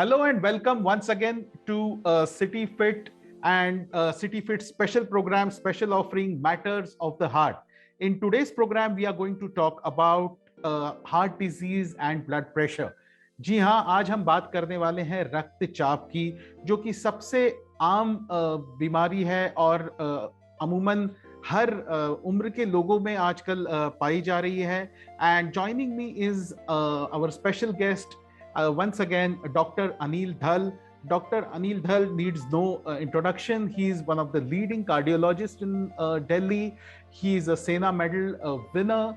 Hello and welcome once again to City Fit and City Fit special program, special offering Matters of the Heart. In today's program, we are going to talk about heart disease and blood pressure. जी हाँ, आज हम बात करने वाले हैं रक्तचाप की, जो कि सबसे आम बीमारी है और अमूमन हर उम्र के लोगों में आजकल पाई जा रही है. And joining me is our special guest once again, Dr. Anil Dhal. Dr. Anil Dhal needs no introduction. He is one of the leading cardiologists in Delhi. He is a Sena Medal winner.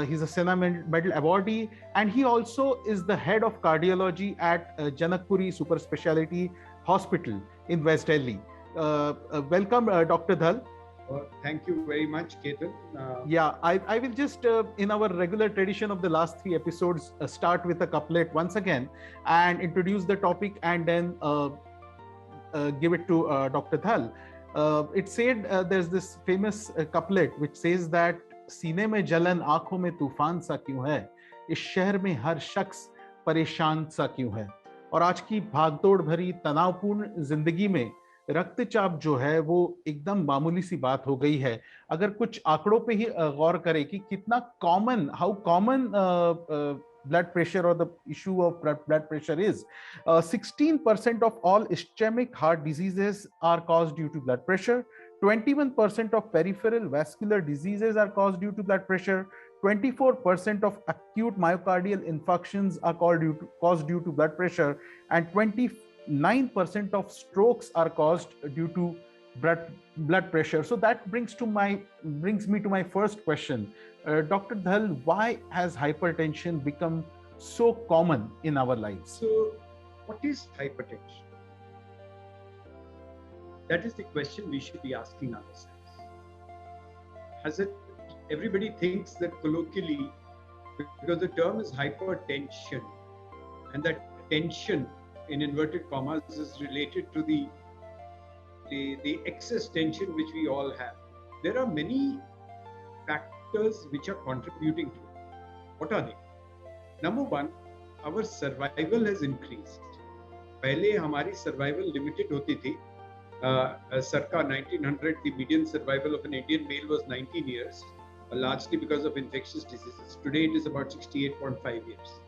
He's a Sena Medal awardee, and he also is the head of cardiology at Janakpuri Super Speciality Hospital in West Delhi. Welcome, Dr. Dhal. Thank you very much, Ketan. I will just, in our regular tradition of the last 3 episodes, start with a couplet once again and introduce the topic and then give it to Dr. Dhal. It said there's this famous couplet which says that सीने में जलन आंखों में तूफान सा क्यों है, इस शहर में हर शख्स परेशान सा क्यों है. और आज की भागदौड़ भरी तनावपूर्ण जिंदगी में रक्तचाप जो है वो एकदम मामूली सी बात हो गई है. अगर कुछ आंकड़ों पे ही गौर करें कि कितना common, how common blood pressure or the issue of blood pressure is. 16% of all ischemic heart diseases are caused due to blood pressure. 21% of peripheral vascular diseases are caused due to blood pressure. 24% of acute myocardial infarctions are caused due to blood pressure, and 9% of strokes are caused due to blood pressure. So that brings me to my first question. Dr. Dhal, why has hypertension become so common in our lives? So what is hypertension? That is the question we should be asking ourselves. Everybody thinks that colloquially, because the term is hypertension, and that tension in inverted commas is related to the excess tension which we all have. There are many factors which are contributing to it. What are they? Number one, our survival has increased. पहले हमारी survival limited होती थी. Circa 1900, the median survival of an Indian male was 19 years, largely because of infectious diseases. Today it is about 68.5 years.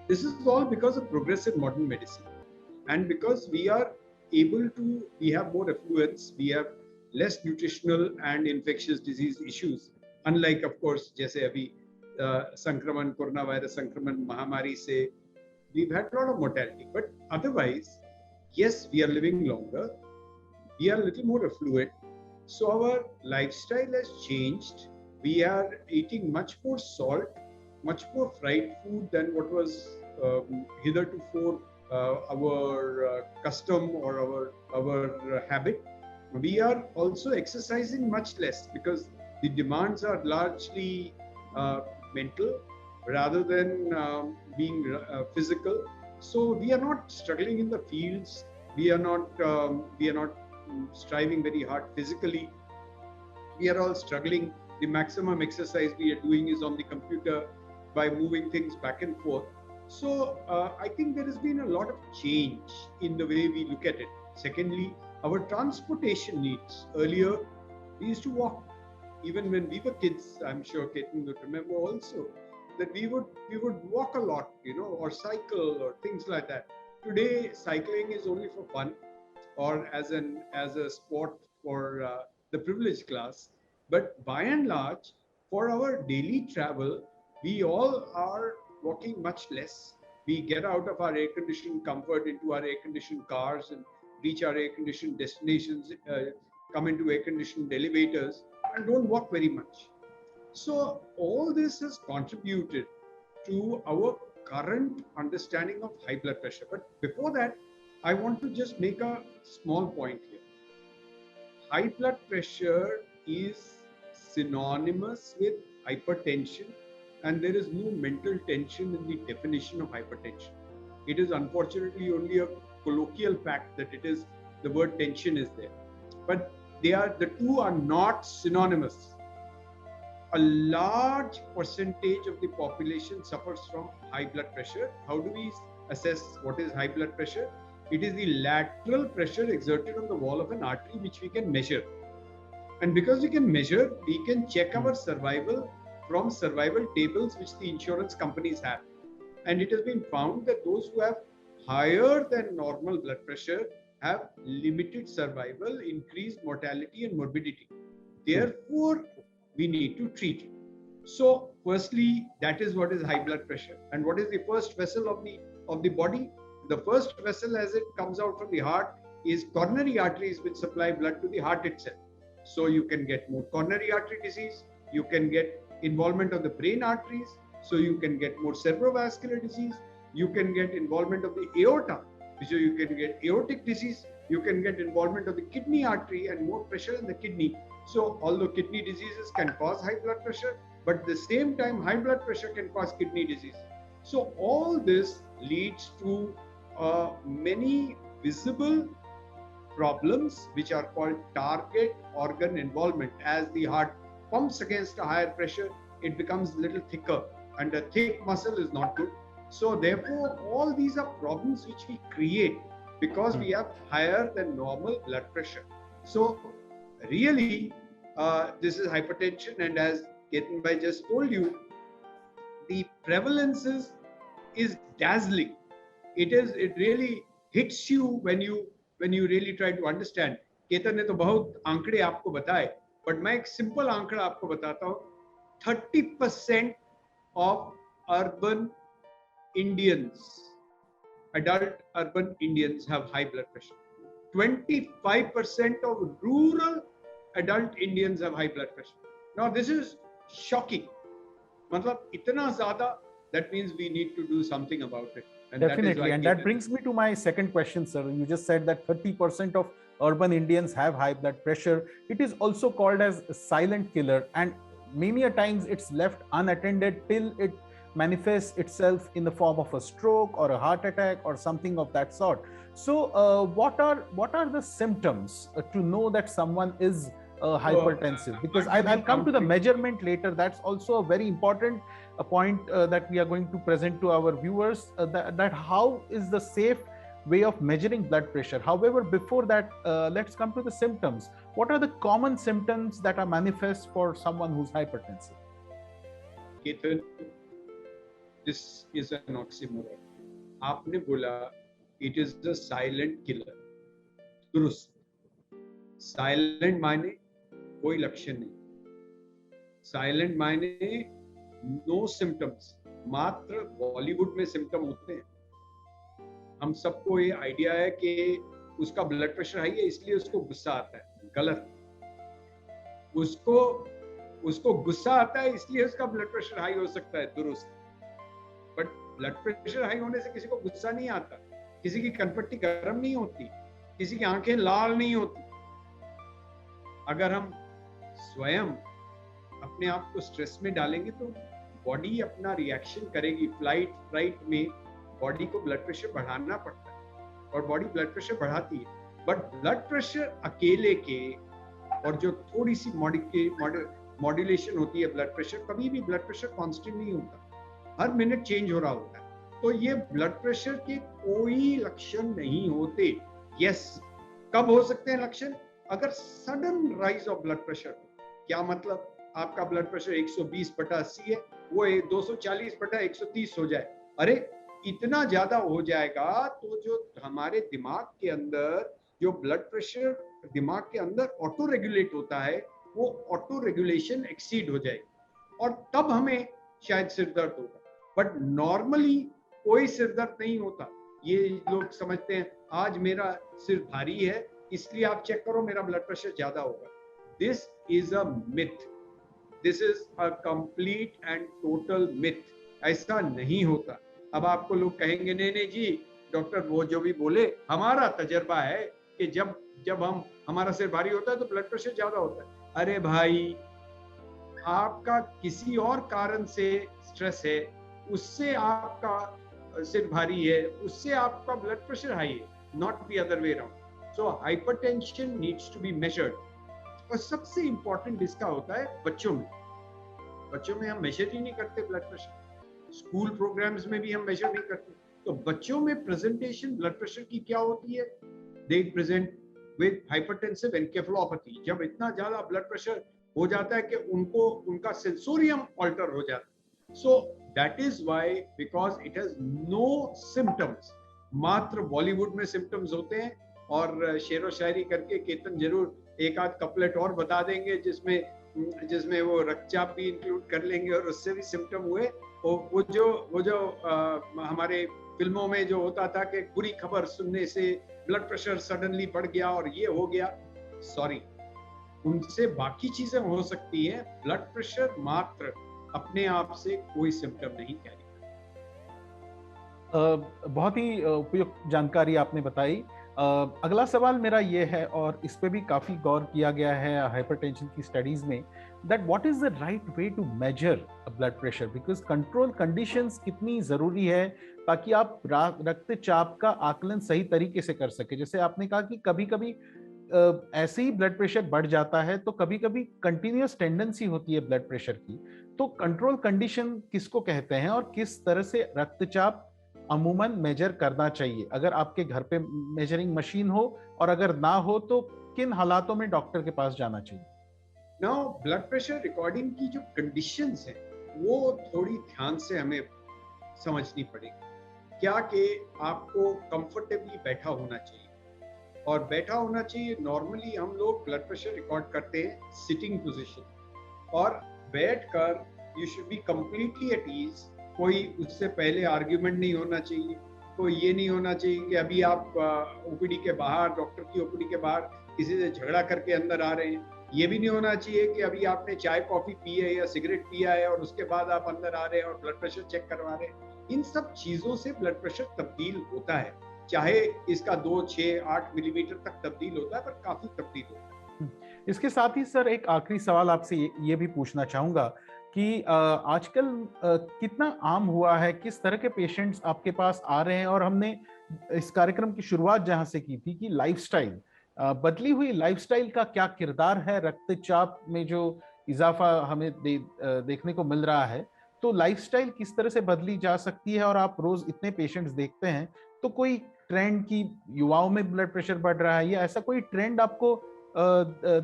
This is all because of progressive modern medicine, and because we have more affluence, we have less nutritional and infectious disease issues. Unlike, of course, जैसे अभी संक्रमण, corona virus संक्रमण महामारी से, we've had a lot of mortality. But otherwise, yes, we are living longer, we are a little more affluent, so our lifestyle has changed. We are eating much more salt, much more fried food than what was hitherto our custom or our habit. We are also exercising much less because the demands are largely mental rather than being physical. So we are not struggling in the fields. We are not striving very hard physically. We are all struggling. The maximum exercise we are doing is on the computer by moving things back and forth. So I think there has been a lot of change in the way we look at it. Secondly, our transportation needs. Earlier, we used to walk. Even when we were kids, I'm sure Ketan would remember also, that we would walk a lot, or cycle or things like that. Today, cycling is only for fun or as a sport for the privileged class. But by and large, for our daily travel, we all are walking much less. We get out of our air-conditioned comfort into our air-conditioned cars and reach our air-conditioned destinations, come into air-conditioned elevators, and don't walk very much. So all this has contributed to our current understanding of high blood pressure. But before that, I want to just make a small point here. High blood pressure is synonymous with hypertension, and there is no mental tension in the definition of hypertension. It is unfortunately only a colloquial fact that it is, the word tension is there. But the two are not synonymous. A large percentage of the population suffers from high blood pressure. How do we assess what is high blood pressure. It is the lateral pressure exerted on the wall of an artery which we can measure. And because we can measure, we can check our survival from survival tables which the insurance companies have. And it has been found that those who have higher than normal blood pressure have limited survival, increased mortality and morbidity. Therefore, we need to treat it. So, firstly, that is what is high blood pressure. And what is the first vessel of the body? The first vessel, as it comes out from the heart, is coronary arteries, which supply blood to the heart itself. So you can get more coronary artery disease, you can get involvement of the brain arteries, so you can get more cerebrovascular disease, you can get involvement of the aorta, so you can get aortic disease, you can get involvement of the kidney artery and more pressure in the kidney. So although kidney diseases can cause high blood pressure, but at the same time high blood pressure can cause kidney disease. So all this leads to many visible problems which are called target organ involvement. As the heart pumps against a higher pressure, it becomes a little thicker, and a thick muscle is not good. So therefore, all these are problems which we create because we have higher than normal blood pressure. So really, this is hypertension, and as Ketan Bhai just told you, the prevalence is dazzling. It really hits you when you really try to understand. Ketan ने तो बहुत आंकड़े आपको बताए, but मैं एक simple आंकड़ा आपको बताता हूँ. 30% of urban Indians, adult urban Indians, have high blood pressure. 25% of rural adult Indians have high blood pressure. Now this is shocking. मतलब इतना ज़्यादा, that means we need to do something about it. And definitely, and that brings me to my second question, sir. You just said that 30% of urban Indians have high blood pressure. It is also called as a silent killer, and many a times it's left unattended till it manifests itself in the form of a stroke or a heart attack or something of that sort. So, what are the symptoms to know that someone is hypertensive? Because I'll come to the measurement later. That's also a very important point that we are going to present to our viewers, that how is the safe way of measuring blood pressure. However, before that, let's come to the symptoms. What are the common symptoms that are manifest for someone who's hypertensive? Ketan, this is an oxymoron. आपने बोला it is a silent killer. दुरुस्त. Silent माने कोई लक्षण नहीं. Silent माने no symptoms. मात्र बॉलीवुड में सिम्टम होते हैं. हम सबको ये आइडिया है कि उसका ब्लड प्रेशर हाई है इसलिए उसको गुस्सा आता है. गलत. उसको गुस्सा आता है इसलिए उसका ब्लड प्रेशर हाई हो सकता है. दुरुस्त. बट ब्लड प्रेशर हाई होने से किसी को गुस्सा नहीं आता, किसी की कनपट्टी गर्म नहीं होती, किसी की आंखें लाल नहीं होती. अगर हम स्वयं अपने आप को स्ट्रेस में डालेंगे तो बॉडी अपना रिएक्शन करेगी. फ्लाइट में बॉडी को ब्लड प्रेशर बढ़ाना पड़ता है और बॉडी ब्लड प्रेशर बढ़ाती है. बट ब्लड प्रेशर अकेले के और जो थोड़ी सी मॉड्यूलेशन होती है ब्लड प्रेशर, कभी भी ब्लड प्रेशर कांस्टेंट नहीं होता, हर मिनट चेंज हो रहा होता है. तो ये ब्लड प्रेशर के कोई लक्षण नहीं होते. यस, कब हो सकते हैं लक्षण? अगर sudden rise of blood pressure. क्या मतलब? आपका ब्लड प्रेशर 120/80 है, वो 240/130 हो जाए. अरे इतना ज्यादा हो जाएगा तो जो हमारे दिमाग के अंदर जो ब्लड प्रेशर दिमाग के अंदर ऑटो रेगुलेट होता है, वो ऑटो रेगुलेशन एक्सीड हो जाएगी और तब हमें शायद सिर दर्द होगा. बट नॉर्मली कोई सिर दर्द नहीं होता. ये लोग समझते हैं आज मेरा सिर भारी है इसलिए आप चेक करो मेरा ब्लड प्रेशर ज्यादा होगा. This is a myth. This is a complete and total myth. ऐसा नहीं होता. अब आपको लोग कहेंगे नहीं जी डॉक्टर वो जो भी बोले, हमारा तजर्बा है कि जब हमारा सिर भारी होता है तो ब्लड प्रेशर ज्यादा होता है. अरे भाई, आपका किसी और कारण से स्ट्रेस है, उससे आपका सिर भारी है, उससे आपका ब्लड प्रेशर हाई है, not the other way around. So hypertension needs to be measured. और सबसे इंपॉर्टेंट इसका होता है बच्चों में हम मेजर ही नहीं करते ब्लड प्रेशर. स्कूल प्रोग्राम्स में भी हम मेजर नहीं करते. तो बच्चों में प्रेजेंटेशन ब्लड प्रेशर की क्या होती है? दे प्रेजेंट विद हाइपरटेंसिव एनकेफेलोपैथी। जब इतना ज्यादा ब्लड प्रेशर हो जाता है कि उनको उनका सेंसोरियम ऑल्टर हो जाता है। So that is why, because it has no symptoms. मात्र बॉलीवुड में सिम्टम्स होते हैं, और शेरो शायरी करके केतन जरूर एक आध कपलेट और बता देंगे जिसमें वो रक्तचाप भी इंक्लूड कर लेंगे और उससे भी सिम्टम हुए। वो जो हमारे फिल्मों में जो होता था कि बुरी खबर सुनने से ब्लड प्रेशर सडनली बढ़ गया और ये हो गया, सॉरी, उनसे बाकी चीजें हो सकती है। ब्लड प्रेशर मात्र अपने आप से कोई सिम्टम नहीं कैरी। बहुत ही उपयुक्त जानकारी आपने बताई। अगला सवाल मेरा ये है, और इस पे भी काफी गौर किया गया है हाइपरटेंशन की स्टडीज में, that what is the right way to measure blood pressure, because control conditions कितनी जरूरी है ताकि आप रक्तचाप का आकलन सही तरीके से कर सके। जैसे आपने कहा कि कभी कभी ऐसे ही ब्लड प्रेशर बढ़ जाता है, तो कभी कभी कंटिन्यूअस टेंडेंसी होती है ब्लड प्रेशर की। तो कंट्रोल कंडीशन किसको कहते हैं और किस तरह से रक्तचाप अमूमन मेजर करना चाहिए? अगर आपके घर पे मेजरिंग मशीन हो, और अगर ना हो तो किन हालातों में डॉक्टर के पास जाना चाहिए? नाउ ब्लड प्रेशर रिकॉर्डिंग की जो कंडीशंस है वो थोड़ी ध्यान से हमें समझनी पड़ेगी। क्या कि आपको कंफर्टेबली बैठा होना चाहिए, और बैठा होना चाहिए। नॉर्मली हम लोग ब्लड प्रेशर रिकॉर्ड करते हैं सिटिंग पोजीशन, और बैठकर you should be completely at ease. कोई उससे पहले आर्ग्यूमेंट नहीं होना चाहिए, कोई ये नहीं होना चाहिए कि अभी आप ओपीडी के बाहर, डॉक्टर की ओपीडी के बाहर किसी से झगड़ा करके अंदर आ रहे हैं। ये भी नहीं होना चाहिए कि अभी आपने चाय कॉफी पी है या सिगरेट पिया है और उसके बाद आप अंदर आ रहे हैं और ब्लड प्रेशर चेक करवा रहे हैं। इन सब चीजों से ब्लड प्रेशर तब्दील होता है, चाहे इसका 2, 6, 8 मिलीमीटर तक तब्दील होता है, पर काफी तब्दील होता है। इसके साथ ही सर एक आखिरी सवाल आपसे ये भी पूछना चाहूंगा कि आजकल कितना आम हुआ है, किस तरह के पेशेंट्स आपके पास आ रहे हैं? और हमने इस कार्यक्रम की शुरुआत जहां से की थी कि लाइफस्टाइल, बदली हुई लाइफस्टाइल का क्या किरदार है रक्तचाप में, जो इजाफा हमें देखने को मिल रहा है। तो लाइफस्टाइल किस तरह से बदली जा सकती है? और आप रोज इतने पेशेंट्स देखते हैं, तो कोई ट्रेंड की युवाओं में ब्लड प्रेशर बढ़ रहा है, या ऐसा कोई ट्रेंड आपको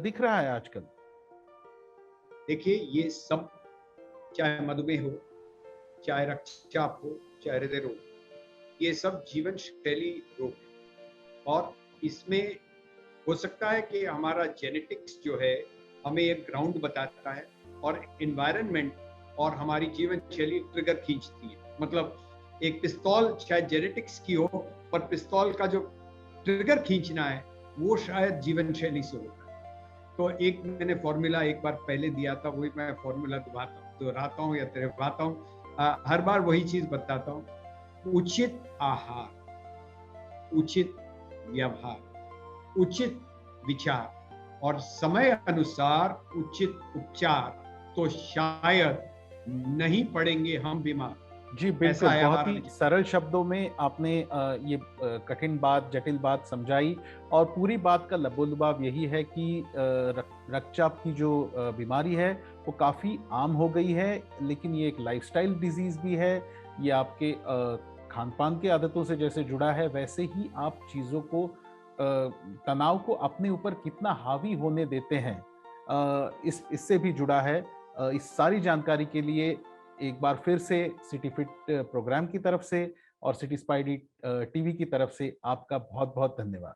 दिख रहा है आजकल? देखिए, ये सब, चाहे मधुमेह हो, चाहे रक्तचाप हो, चाहे हृदय रोग, ये सब जीवन शैली रोग है। और इसमें हो सकता है कि हमारा जेनेटिक्स जो है हमें एक ग्राउंड बताता है, और एनवायरनमेंट और हमारी जीवन शैली ट्रिगर खींचती है। मतलब एक पिस्तौल शायद जेनेटिक्स की हो, पर पिस्तौल का जो ट्रिगर खींचना है वो शायद जीवन शैली से होता है। तो एक मैंने फॉर्मूला एक बार पहले दिया था, वही मैं फॉर्मूला दोहराता हूँ या दोहराता हूँ, हर बार वही चीज बताता हूँ। उचित आहार, उचित व्यवहार, उचित विचार और समय अनुसार उचित उपचार, तो शायद नहीं पड़ेंगे हम बीमार। जी बिल्कुल, बहुत ही सरल शब्दों में आपने ये कठिन बात, जटिल बात समझाई। और पूरी बात का लबोलुबाब यही है कि रक्तचाप की जो बीमारी है वो काफ़ी आम हो गई है, लेकिन ये एक लाइफस्टाइल डिजीज भी है। ये आपके खान पान के आदतों से जैसे जुड़ा है, वैसे ही आप चीज़ों को, तनाव को अपने ऊपर कितना हावी होने देते हैं, इससे भी जुड़ा है। इस सारी जानकारी के लिए एक बार फिर से सिटी फिट प्रोग्राम की तरफ से और सिटी स्पाइडी टीवी की तरफ से आपका बहुत बहुत धन्यवाद।